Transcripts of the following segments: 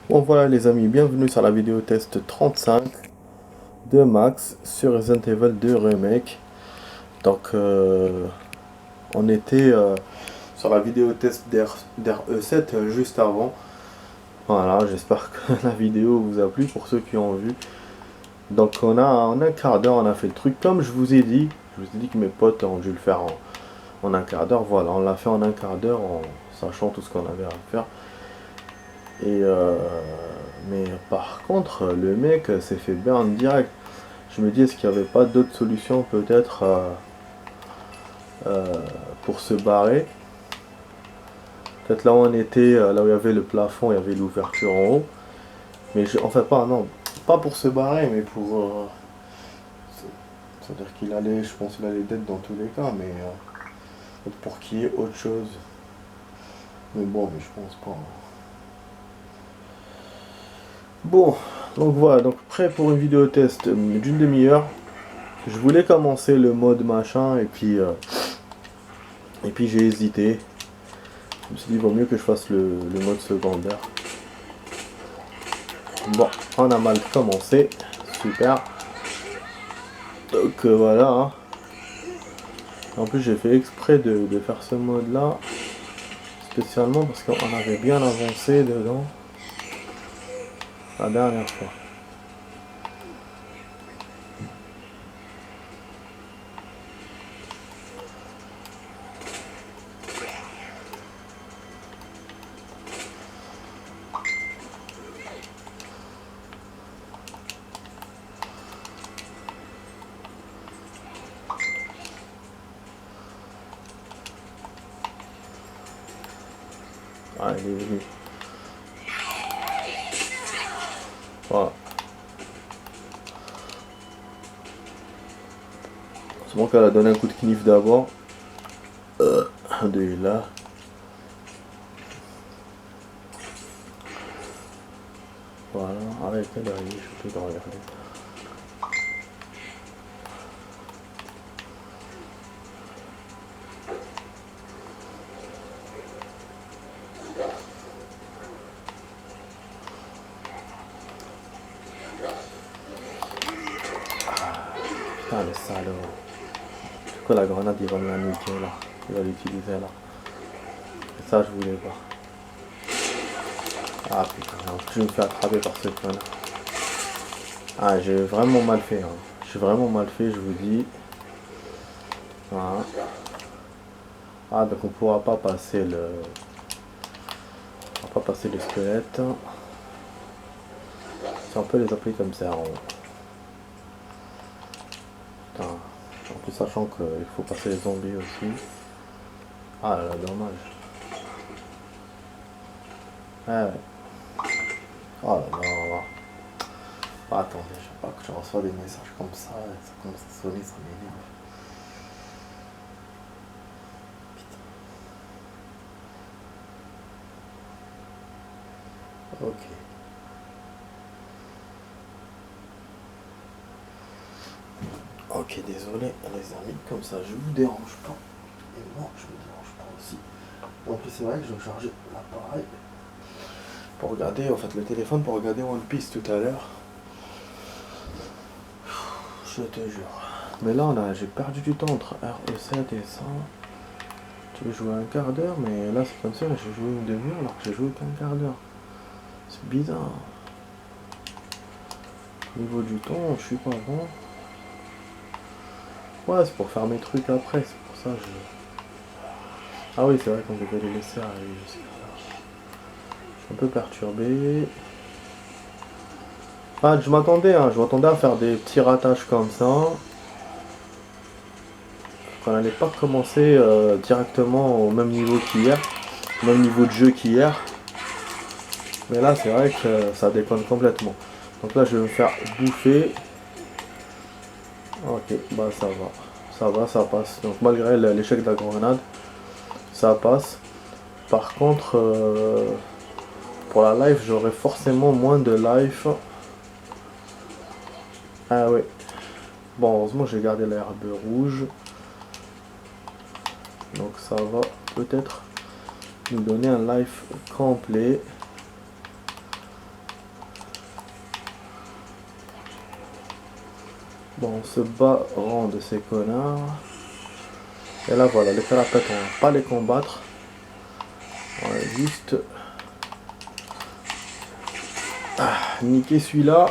Bon voilà les amis, bienvenue sur la vidéo test 35 de Max sur Resident Evil 2 Remake. Donc on était sur la vidéo test d'RE7 juste avant. Voilà, j'espère que la vidéo vous a plu pour ceux qui ont vu. Donc on a en un quart d'heure on a fait le truc comme je vous ai dit. Je vous ai dit que mes potes ont dû le faire en un quart d'heure. Voilà, on l'a fait en un quart d'heure en sachant tout ce qu'on avait à faire. Et mais par contre, le mec s'est fait burn direct. Je me dis, est-ce qu'il n'y avait pas d'autres solutions peut-être pour se barrer? Peut-être là où on était, là où il y avait le plafond, il y avait l'ouverture en haut. Mais enfin pas, non, pas pour se barrer, mais pour... c'est-à-dire qu'il allait, je pense qu'il allait dead dans tous les cas, mais pour qu'il y ait autre chose. Mais bon, mais je pense pas. Bon, donc voilà, donc prêt pour une vidéo test d'une demi-heure. Je voulais commencer le mode machin et puis j'ai hésité. Je me suis dit vaut mieux que je fasse le mode secondaire. Bon, on a mal commencé. Super. Donc voilà. Hein. En plus j'ai fait exprès de faire ce mode là. Spécialement parce qu'on avait bien avancé dedans. La dernière fois. Ah, il est venu. Voilà. C'est bon qu'elle a donné un coup de knif d'abord. De là. Voilà. Arrêtez derrière, je peux te regarder. Putain le salaud. Pourquoi la grenade il va me la niquer là? Il va l'utiliser là. Et ça je voulais pas. Ah putain, je me fais attraper par ce connard. Ah j'ai vraiment mal fait. Hein. J'ai vraiment mal fait, je vous dis. Voilà. Ah donc on pourra pas passer le. On va pas passer le squelette. Si on peut les appeler comme ça. Putain. En plus sachant qu'il faut passer les zombies aussi. Ah là là, dommage. Ouais. Oh là là. Ah, attendez, je sais pas que je reçois des messages comme ça commence à sonner, ça m'énerve. Putain. Ok. Ok, désolé les amis, comme ça je vous dérange pas. Et moi je me dérange pas aussi. En plus c'est vrai que je vais charger l'appareil pour regarder, en fait le téléphone pour regarder One Piece tout à l'heure. Je te jure. Mais là, j'ai perdu du temps entre RE7 et ça. Tu veux jouer un quart d'heure, mais là c'est comme ça, j'ai joué une demi-heure alors que j'ai joué qu'un quart d'heure. C'est bizarre. Au niveau du temps, je suis pas bon. Ouais, c'est pour faire mes trucs après, c'est pour ça que je... Ah oui, c'est vrai qu'on devait les laisser arriver jusqu'à là. Je suis un peu perturbé. Ah, je m'attendais à faire des petits ratages comme ça. Qu'on n'allait pas commencer directement au même niveau qu'hier. Au même niveau de jeu qu'hier. Mais là, c'est vrai que ça déconne complètement. Donc là, je vais me faire bouffer. Ok, bah ça va. Ça va, ça passe. Donc malgré l'échec de la grenade, ça passe. Par contre, pour la life, j'aurai forcément moins de life. Ah oui. Bon, heureusement, j'ai gardé l'herbe rouge. Donc ça va peut-être nous donner un life complet. Bon, on se bat rang de ces connards. Et là voilà, les carapates, on va pas les combattre. On va juste niquer celui-là.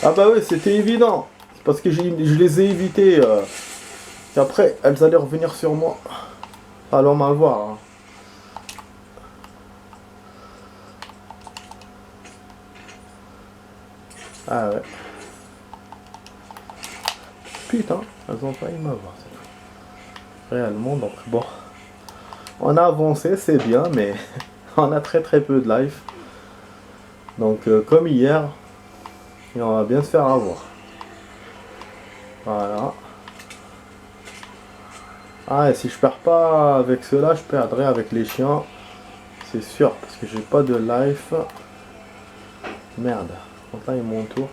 Ah bah ouais, c'était évident. C'est parce que je les ai évités. Qu'après, elles allaient revenir sur moi. Allons m'avoir. Hein. Ah ouais. Putain, elles ont failli m'avoir. Réellement, donc bon. On a avancé, c'est bien, mais on a très très peu de life. Donc comme hier, et on va bien se faire avoir. Voilà. Ah, et si je perds pas avec cela, je perdrai avec les chiens. C'est sûr, parce que j'ai pas de life. Merde. Donc là, il est mon tour.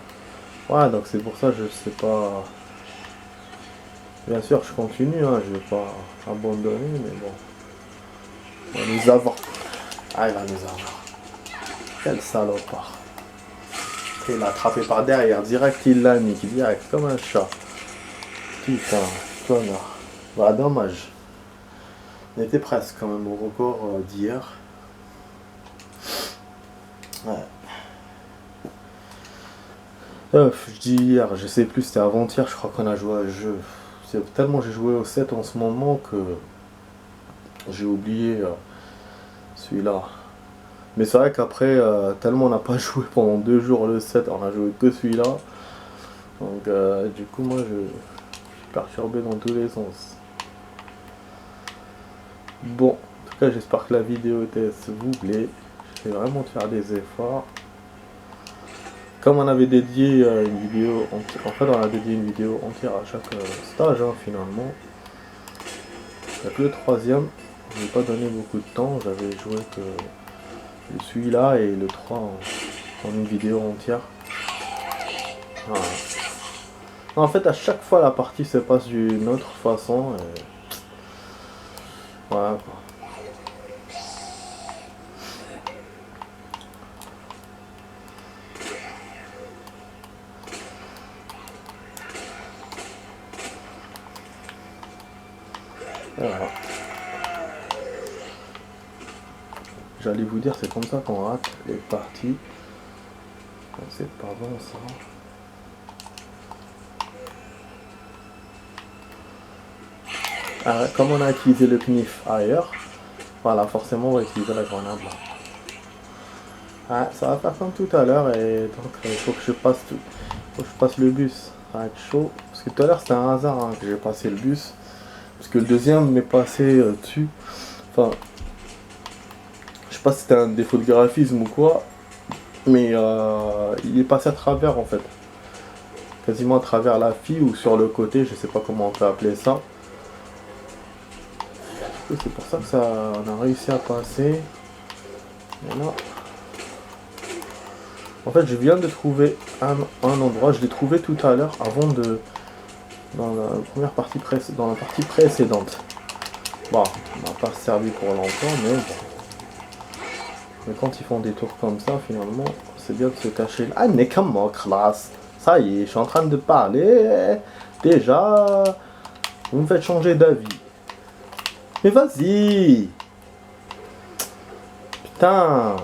Ouais, donc c'est pour ça que je sais pas. Bien sûr, je continue, hein, je vais pas abandonner, mais bon. On va nous avoir. Ah, il va nous avoir. Quel salopard. Il l'a attrapé par derrière, direct, il l'a niqué, direct, comme un chat. Putain, connard. Voilà, dommage. On était presque quand même au record d'hier. Ouais. Je dis hier, je sais plus, c'était avant-hier, je crois qu'on a joué à un jeu. C'est tellement j'ai joué au 7 en ce moment que j'ai oublié celui-là. Mais c'est vrai qu'après, tellement on n'a pas joué pendant 2 jours le 7, on a joué que celui-là. Donc du coup moi je suis perturbé dans tous les sens. Bon, en tout cas j'espère que la vidéo test vous plaît. Je vais vraiment faire des efforts. Comme on avait dédié une vidéo entière, en fait on a dédié une vidéo entière à chaque stage hein, finalement. Donc le troisième, je n'ai pas donné beaucoup de temps, j'avais joué que celui-là et le 3 en une vidéo entière. Voilà. En fait à chaque fois la partie se passe d'une autre façon et voilà quoi. Voilà. J'allais vous dire, c'est comme ça qu'on rate les parties. C'est pas bon ça. Ah, comme on a utilisé le knif ailleurs, voilà, forcément on va utiliser la grenade là. Ah, ça va faire comme tout à l'heure et donc il faut que je passe tout. Faut que je passe le bus. Ça va être chaud. Parce que tout à l'heure c'était un hasard hein, que j'ai passé le bus. Parce que le deuxième m'est passé dessus. Enfin, je sais pas si c'était un défaut de graphisme ou quoi. Mais il est passé à travers en fait. Quasiment à travers la fille ou sur le côté, je sais pas comment on peut appeler ça. C'est pour ça que ça, on a réussi à passer. Voilà. En fait, je viens de trouver un endroit, je l'ai trouvé tout à l'heure avant de... dans la première partie dans la partie précédente. Bon, on n'a pas servi pour longtemps, mais bon. Mais quand ils font des tours comme ça, finalement, c'est bien de se cacher. Ah, n'est qu'un mot, classe. Ça y est, je suis en train de parler. Déjà, vous me faites changer d'avis. Mais vas-y. Putain.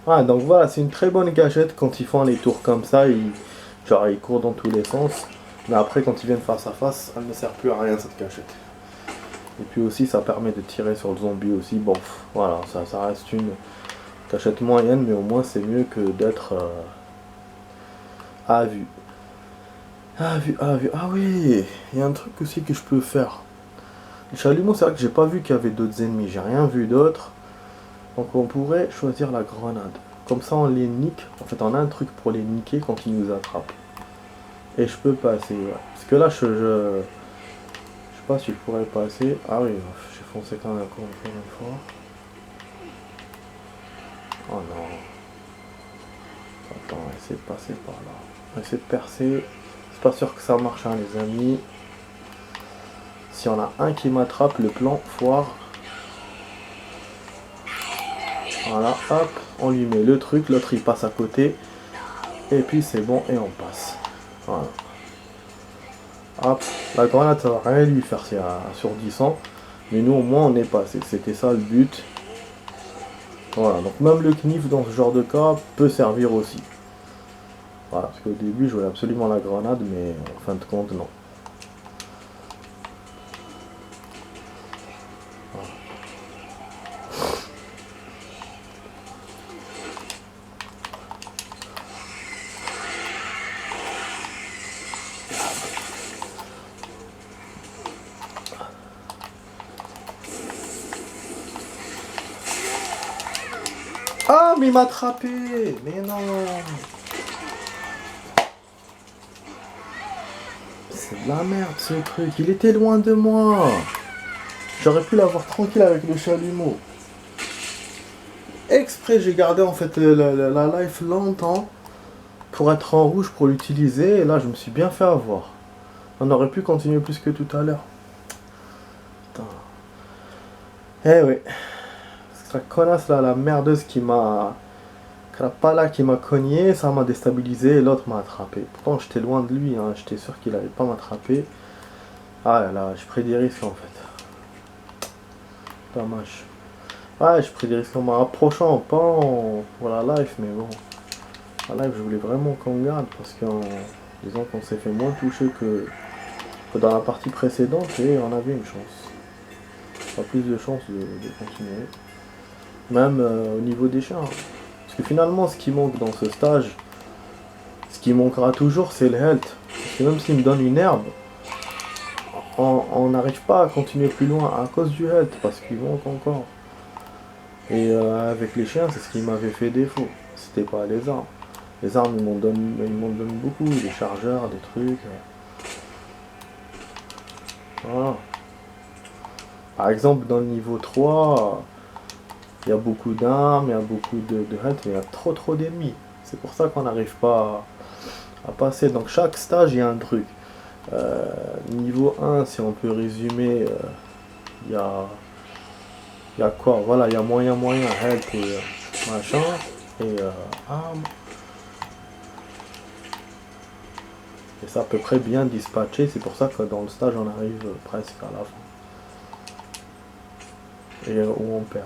Ah, donc voilà, c'est une très bonne gâchette quand ils font les tours comme ça. Genre, ils courent dans tous les sens. Mais après, quand ils viennent face à face, elle ne sert plus à rien cette gâchette. Et puis aussi, ça permet de tirer sur le zombie aussi. Bon, voilà, ça reste une gâchette moyenne, mais au moins c'est mieux que d'être à vue. À vue, à vue. Ah oui, il y a un truc aussi que je peux faire. Le chalumeau, c'est vrai que j'ai pas vu qu'il y avait d'autres ennemis. J'ai rien vu d'autre. Donc on pourrait choisir la grenade. Comme ça on les nique. En fait on a un truc pour les niquer quand ils nous attrapent. Et je peux passer. Ouais. Parce que là je sais pas si je pourrais passer. Ah oui, j'ai foncé quand même encore une fois. Oh non. Attends, on va essayer de passer par là. On va essayer de percer. C'est pas sûr que ça marche, hein, les amis. Si on a un qui m'attrape, le plan foire. Voilà, hop, on lui met le truc, l'autre il passe à côté. Et puis c'est bon, et on passe. Voilà. Hop, la grenade ça va rien lui faire, c'est assourdissant. Mais nous au moins on est passé, c'était ça le but. Voilà, donc même le knif dans ce genre de cas peut servir aussi. Voilà, parce qu'au début je voulais absolument la grenade, mais en fin de compte non. Voilà. Ah, mais il m'a attrapé! Mais non! C'est de la merde ce truc, il était loin de moi! J'aurais pu l'avoir tranquille avec le chalumeau. Exprès, j'ai gardé en fait la life longtemps pour être en rouge pour l'utiliser, et là je me suis bien fait avoir. On aurait pu continuer plus que tout à l'heure. Putain. Eh oui. La connasse là, la merdeuse qui m'a... Krapala qui m'a cogné, ça m'a déstabilisé et l'autre m'a attrapé. Pourtant j'étais loin de lui, hein, j'étais sûr qu'il allait pas m'attraper. Ah là là, j'ai pris des risques en fait. Dommage. Ouais, j'ai pris des risques en me rapprochant, pas en... Voilà, live, mais bon. La live, je voulais vraiment qu'on garde parce qu'en disant qu'on s'est fait moins toucher que dans la partie précédente et on avait une chance. Pas plus de chance de continuer. Même au niveau des chiens. Parce que finalement, ce qui manque dans ce stage, ce qui manquera toujours, c'est le health. Parce que même s'il me donne une herbe, on n'arrive pas à continuer plus loin à cause du health, parce qu'il manque encore. Et avec les chiens, c'est ce qui m'avait fait défaut. C'était pas les armes. Les armes, ils m'en donnent beaucoup, des chargeurs, des trucs. Voilà. Par exemple, dans le niveau 3, il y a beaucoup d'armes, il y a beaucoup de health, mais il y a trop d'ennemis. C'est pour ça qu'on n'arrive pas à passer. Donc chaque stage, il y a un truc. Niveau 1, si on peut résumer, il y a quoi? Voilà, il y a moyen, health et machin, et armes. Et c'est à peu près bien dispatché, c'est pour ça que dans le stage, on arrive presque à la fin. Et où on perd.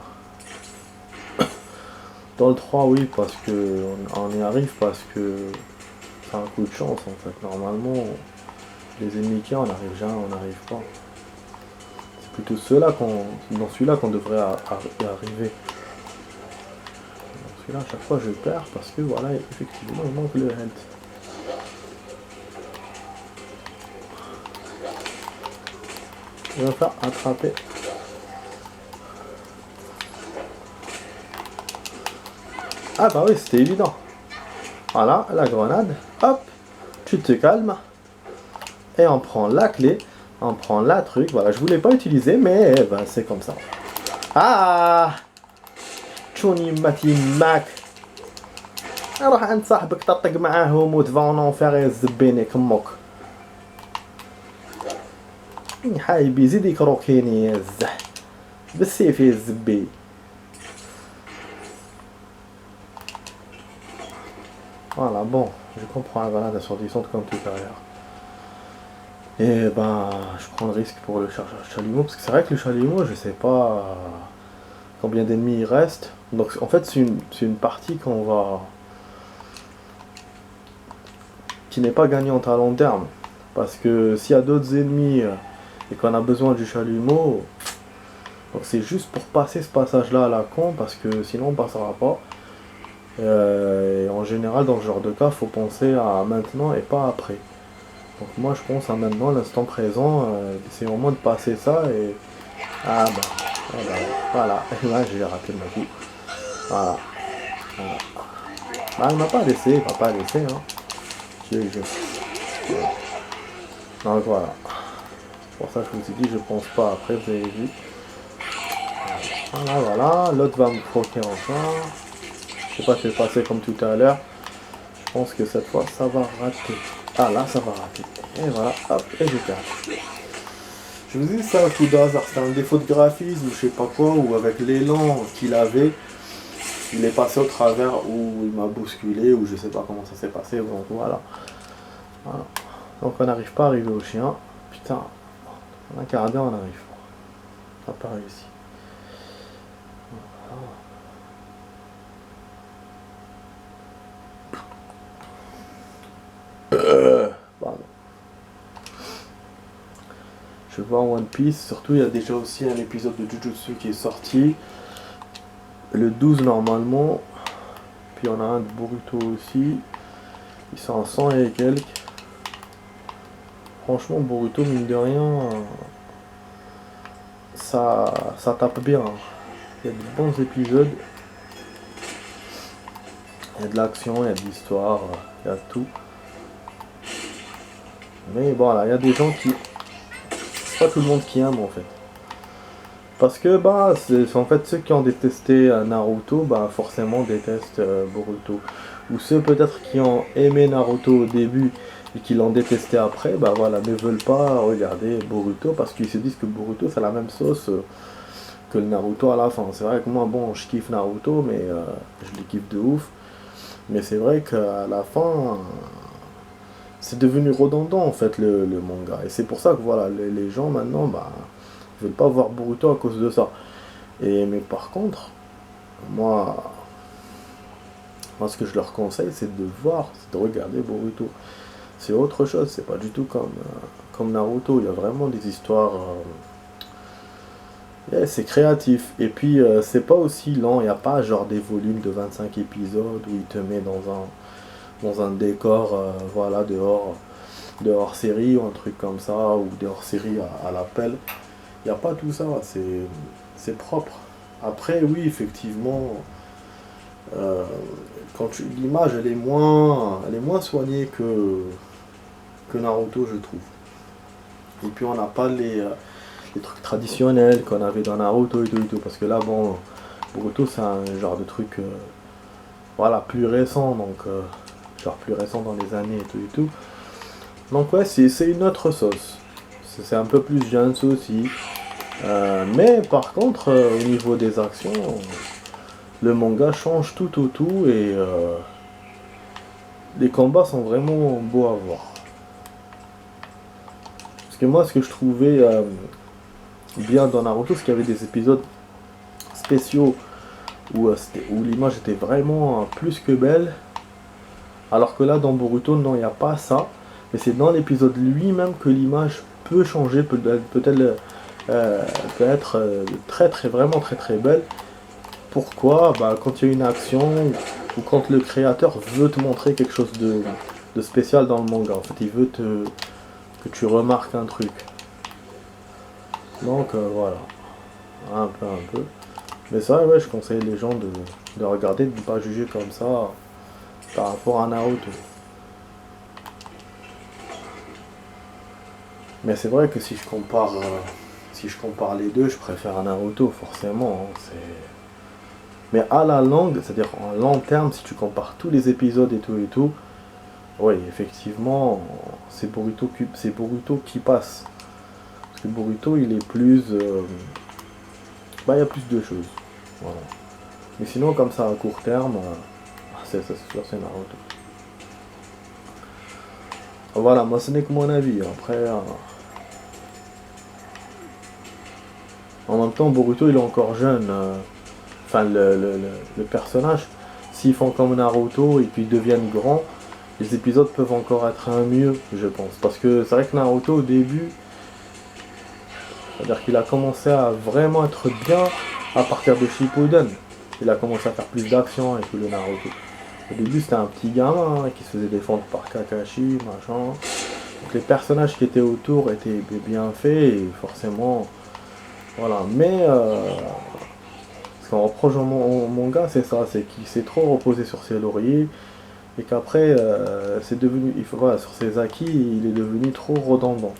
Dans le 3, oui, parce que on y arrive parce que c'est un coup de chance en fait. Normalement, les ennemis qui on n'arrive jamais, on n'arrive pas. C'est plutôt dans celui-là qu'on devrait y arriver. Dans celui-là, à chaque fois, je perds parce que voilà, effectivement, il manque le health. Je vais me faire attraper. Ah bah oui, c'était évident. Voilà, la grenade. Hop, tu te calmes. Et on prend la clé. On prend la truc. Voilà, je voulais pas utiliser, mais ben, c'est comme ça. Ah تشوني ماتي معك روح عند صاحبك طرطق معاهم وتفاون اونفير يزبيني كمك حايبي زيد يكروكيني يا الزح بالسيف يزبي. Voilà, bon, je comprends la grenade assourdissante comme tout à l'heure. Et ben, je prends le risque pour le chargeur chalumeau, parce que c'est vrai que le chalumeau, je sais pas combien d'ennemis il reste. Donc en fait, c'est une partie qui n'est pas gagnante à long terme. Parce que s'il y a d'autres ennemis et qu'on a besoin du chalumeau, donc c'est juste pour passer ce passage-là à la con, parce que sinon on passera pas. Et en général, dans ce genre de cas, faut penser à maintenant et pas après. Donc moi, je pense à maintenant, l'instant présent, c'est au moins de passer ça et... Ah bah, voilà, et là j'ai raté ma vie. Voilà. Bah, elle m'a pas laissé, hein. Voilà. Donc voilà. C'est pour ça que je vous ai dit, je pense pas après, vous avez vu. Voilà, l'autre va me croquer enfin. Je sais pas si c'est passé comme tout à l'heure. Je pense que cette fois, ça va rater. Ah là, ça va rater. Et voilà, hop, et j'ai perdu. Je vous dis ça, tout hasard, c'était un défaut de graphisme ou je sais pas quoi, ou avec l'élan qu'il avait, il est passé au travers ou il m'a bousculé ou je sais pas comment ça s'est passé, donc voilà. Donc on n'arrive pas à arriver au chien. Putain, on a quart d'heure, on arrive. On n'a pas réussi. Pardon. Je vois One Piece, surtout il y a déjà aussi un épisode de Jujutsu qui est sorti. Le 12 normalement. Puis on a un de Boruto aussi. Ils sont à 100 et quelques. Franchement Boruto mine de rien, ça tape bien. Il y a de bons épisodes. Il y a de l'action, il y a de l'histoire, il y a tout. Mais voilà, il y a des gens qui... C'est pas tout le monde qui aime en fait. Parce que bah, c'est en fait ceux qui ont détesté Naruto, bah forcément détestent Boruto. Ou ceux peut-être qui ont aimé Naruto au début et qui l'ont détesté après, bah voilà, ne veulent pas regarder Boruto parce qu'ils se disent que Boruto c'est la même sauce que le Naruto à la fin. C'est vrai que moi, bon, je kiffe Naruto, mais je le kiffe de ouf. Mais c'est vrai qu'à la fin, c'est devenu redondant en fait le manga. Et c'est pour ça que voilà, les gens maintenant, bah, ils veulent pas voir Boruto à cause de ça. Mais par contre, moi, ce que je leur conseille, c'est de voir, c'est de regarder Boruto. C'est autre chose, c'est pas du tout comme Naruto. Il y a vraiment des histoires. Yeah, c'est créatif. Et puis, c'est pas aussi lent. Il n'y a pas genre des volumes de 25 épisodes où il te met dans un décor, voilà, dehors série ou un truc comme ça, ou dehors série à l'appel. Il n'y a pas tout ça. C'est propre. Après, oui, effectivement, l'image, elle est moins soignée que Naruto, je trouve. Et puis, on n'a pas les trucs traditionnels qu'on avait dans Naruto et tout, parce que là bon, Boruto c'est un genre de truc voilà, plus récent, donc genre plus récent dans les années et tout. Donc ouais, c'est une autre sauce, c'est un peu plus jeune aussi, mais par contre au niveau des actions, le manga change tout et les combats sont vraiment beaux à voir. Parce que moi ce que je trouvais bien dans Naruto, c'est qu'il y avait des épisodes spéciaux où l'image était vraiment plus que belle, alors que là dans Boruto non, il n'y a pas ça, mais c'est dans l'épisode lui-même que l'image peut changer, peut-être vraiment très belle. Pourquoi? Bah, quand il y a une action ou quand le créateur veut te montrer quelque chose de spécial dans le manga, en fait il veut que tu remarques un truc. Donc voilà, un peu. Mais ça, ouais, je conseille les gens de regarder, de ne pas juger comme ça par rapport à Naruto. Mais c'est vrai que si je compare les deux, je préfère Naruto, forcément. Mais à la longue, c'est-à-dire en long terme, si tu compares tous les épisodes et tout, oui, effectivement, c'est Boruto qui passe. Parce que Boruto, il est plus... il y a plus de choses. Voilà. Mais sinon, comme ça, à court terme, c'est sûr, c'est Naruto. Voilà, moi, ce n'est que mon avis. Après, en même temps, Boruto, il est encore jeune. Enfin, le personnage, s'ils font comme Naruto et puis deviennent grands, les épisodes peuvent encore être un mieux, je pense. Parce que c'est vrai que Naruto, au début, c'est-à-dire qu'il a commencé à vraiment être bien à partir de Shippuden. Il a commencé à faire plus d'action et tout le Naruto. Au début c'était un petit gamin qui se faisait défendre par Kakashi, machin. Donc les personnages qui étaient autour étaient bien faits et forcément... Voilà, mais... ce qu'on reproche au manga c'est ça, c'est qu'il s'est trop reposé sur ses lauriers et qu'après c'est devenu... Voilà, sur ses acquis, il est devenu trop redondant.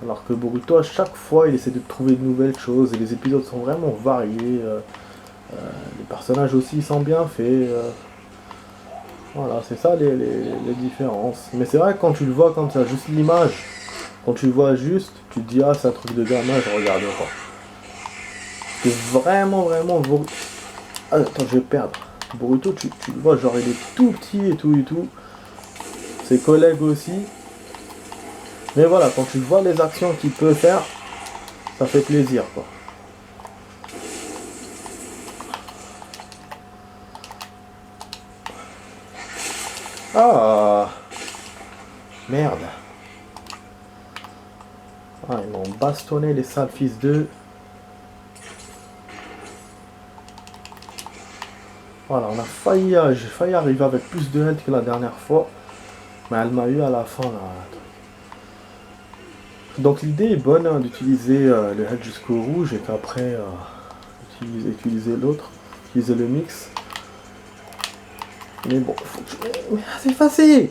Alors que Boruto, à chaque fois, il essaie de trouver de nouvelles choses et les épisodes sont vraiment variés. Les personnages aussi sont bien faits. Voilà, c'est ça les différences. Mais c'est vrai que quand tu le vois comme ça, juste l'image, quand tu le vois juste, tu te dis ah c'est un truc de gamin, je regarde pas. C'est vraiment ah, attends, je vais perdre. Boruto, tu le vois, genre il est tout petit et tout et tout. Ses collègues aussi. Mais voilà, quand tu vois les actions qu'il peut faire, ça fait plaisir quoi. Ah merde. Ah, ils m'ont bastonné les sales fils d'eux. Voilà, j'ai failli arriver avec plus de health que la dernière fois. Mais elle m'a eu à la fin là. Donc l'idée est bonne hein, d'utiliser le health jusqu'au rouge et qu'après utiliser l'autre, utiliser le mix. Mais bon, faut que je... Mais c'est facile.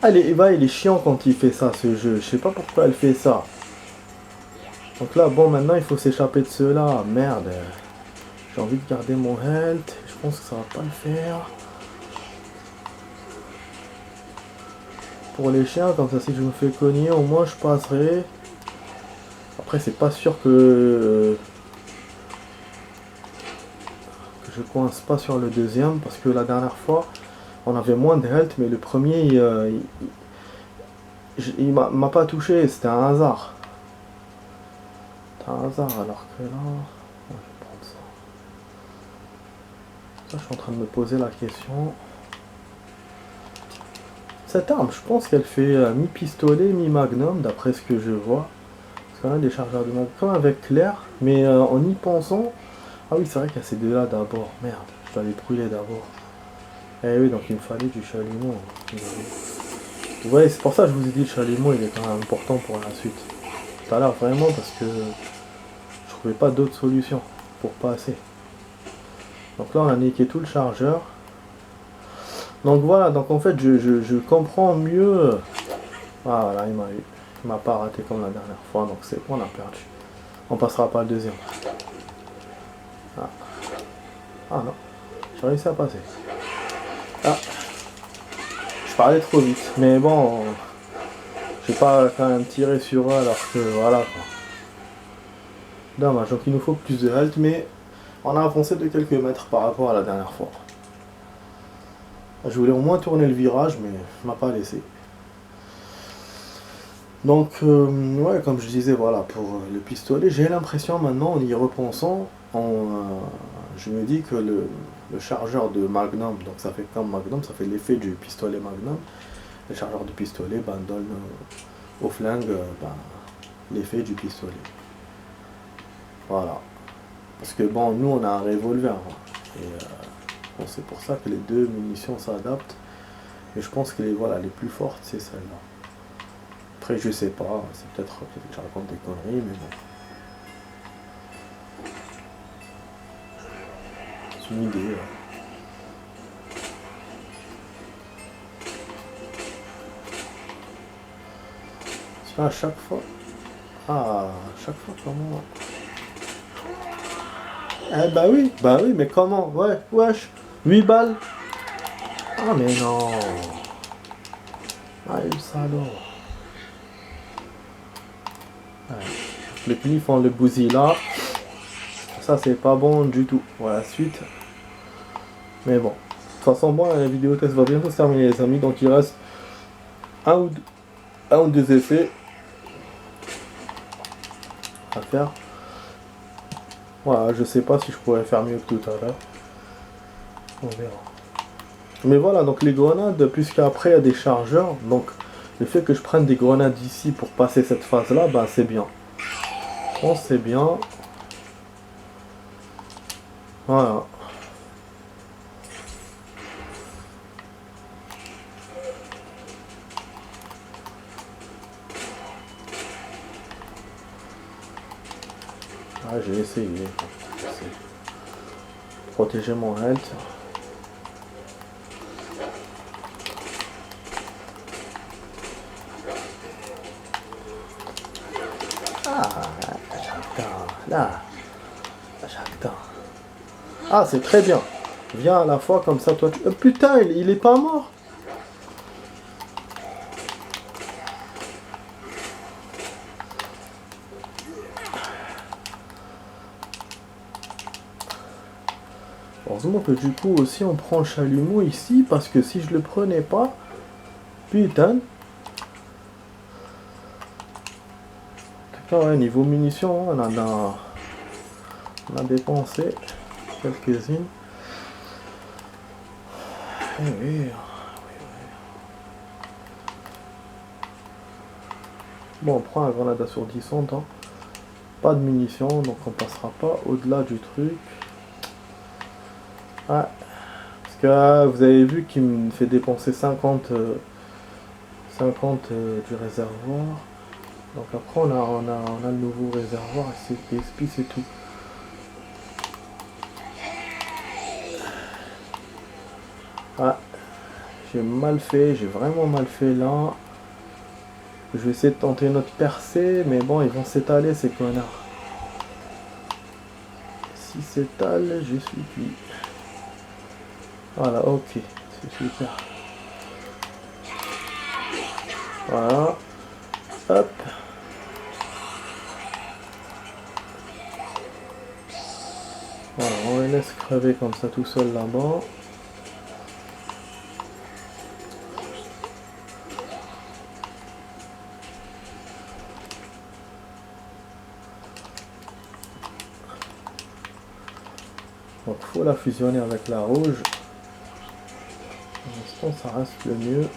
Allez, Eva, il est chiant quand il fait ça, ce jeu. Je sais pas pourquoi elle fait ça. Donc là, bon, maintenant, il faut s'échapper de ceux-là. Merde. J'ai envie de garder mon health. Je pense que ça va pas le faire. Pour les chiens, comme ça, si je me fais cogner, au moins, je passerai. Après, c'est pas sûr que je coince pas sur le deuxième. Parce que la dernière fois, on avait moins de health. Mais le premier, il m'a pas touché. C'était un hasard. C'était un hasard, alors que là... Je vais prendre ça. Ça, je suis en train de me poser la question. Cette arme, je pense qu'elle fait mi-pistolet, mi-magnum, d'après ce que je vois. Parce qu'on a des chargeurs de magnum, comme avec Claire, mais en y pensant... Ah oui, c'est vrai qu'il y a ces deux-là d'abord. Merde, je dois les brûler d'abord. Eh oui, donc il me fallait du chalumeau. Ouais, c'est pour ça que je vous ai dit le chalumeau, il est quand même important pour la suite. Tout à l'heure, vraiment, parce que je trouvais pas d'autre solution pour passer. Donc là, on a niqué tout le chargeur. Donc voilà, donc en fait, je comprends mieux. Ah là, il m'a pas raté comme la dernière fois, donc c'est bon, on a perdu. On passera pas le deuxième. Ah, ah non, j'ai réussi à passer. Ah, je parlais trop vite, mais bon, j'ai pas quand même tiré sur eux alors que voilà quoi. Dommage, donc il nous faut plus de health, mais on a avancé de quelques mètres par rapport à la dernière fois. Je voulais au moins tourner le virage, mais il m'a pas laissé. Donc, ouais, comme je disais, voilà, pour le pistolet, j'ai l'impression maintenant, en y repensant, je me dis que le chargeur de Magnum, donc ça fait comme Magnum, ça fait l'effet du pistolet Magnum. Le chargeur du pistolet donne au flingue l'effet du pistolet. Voilà. Parce que bon, nous on a un revolver. Hein, et bon, c'est pour ça que les deux munitions s'adaptent. Et je pense que les plus fortes, c'est celle-là. Après, je sais pas, c'est peut-être que je raconte des conneries, mais bon. C'est une idée. À chaque fois. Ah, à chaque fois, comment. Eh bah oui, mais comment? Ouais, wesh, 8 balles. Ah, mais non. Ah, le salaud. Ouais. Les plis font le bousille là. Ça, c'est pas bon du tout. Voilà, suite. Mais bon. De toute façon, bon, la vidéo test va bientôt se terminer, les amis. Donc, il reste un ou deux essais à faire. Voilà, je sais pas si je pourrais faire mieux que tout à l'heure. On verra. Mais voilà, donc les grenades, puisqu'après il y a des chargeurs, donc le fait que je prenne des grenades ici pour passer cette phase là, ben c'est bien. Je pense que c'est bien. Voilà. Ah, j'ai essayé. Protéger mon health. Ah, j'adore. Là, j'adore. Ah, c'est très bien. Viens à la fois comme ça, toi. Putain, il est pas mort. Heureusement que du coup aussi on prend le chalumeau ici, parce que si je le prenais pas, putain. En tout cas, ouais, niveau munitions, on a dépensé quelques-unes. Eh oui. Bon, on prend la grenade assourdissante, hein. Pas de munitions, donc on passera pas au-delà du truc. Ouais. Parce que vous avez vu qu'il me fait dépenser 50 du réservoir. Donc après on a le nouveau réservoir et c'est PSP, c'est tout. Ah, j'ai mal fait, j'ai vraiment mal fait là. Je vais essayer de tenter notre percée, mais bon, ils vont s'étaler ces connards. S'ils s'étalent, je suis cuit. Voilà, ok, c'est super. Voilà, hop. Voilà, on les laisse crever comme ça tout seul là-bas. Donc faut la fusionner avec la rouge. Pour l'instant ça reste le mieux.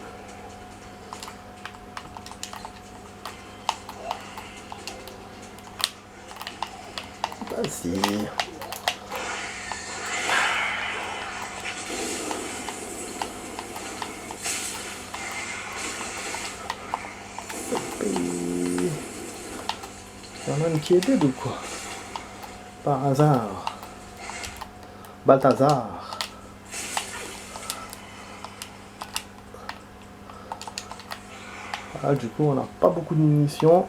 Vas-y. Il y en a une qui est dead ou quoi? Par hasard. Balthazar. Voilà, du coup on n'a pas beaucoup de munitions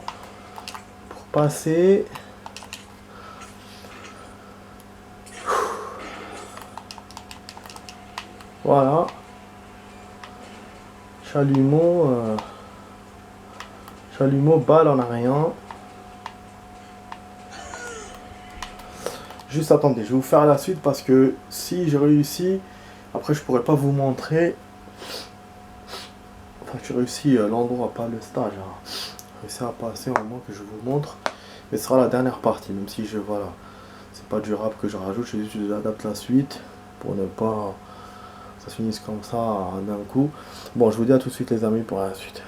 pour passer. Voilà. Chalumeau. Chalumeau, balle, on n'a rien. Juste attendez, je vais vous faire la suite parce que si j'ai réussi, après je pourrais pas vous montrer. Enfin, j'ai réussi l'endroit, pas le stage. Hein. J'ai réussi à passer au moins que je vous montre. Mais ce sera la dernière partie, même si voilà. C'est pas du rap que je rajoute, j'adapte la suite pour ne pas ça se finisse comme ça d'un coup. Bon, je vous dis à tout de suite les amis pour la suite.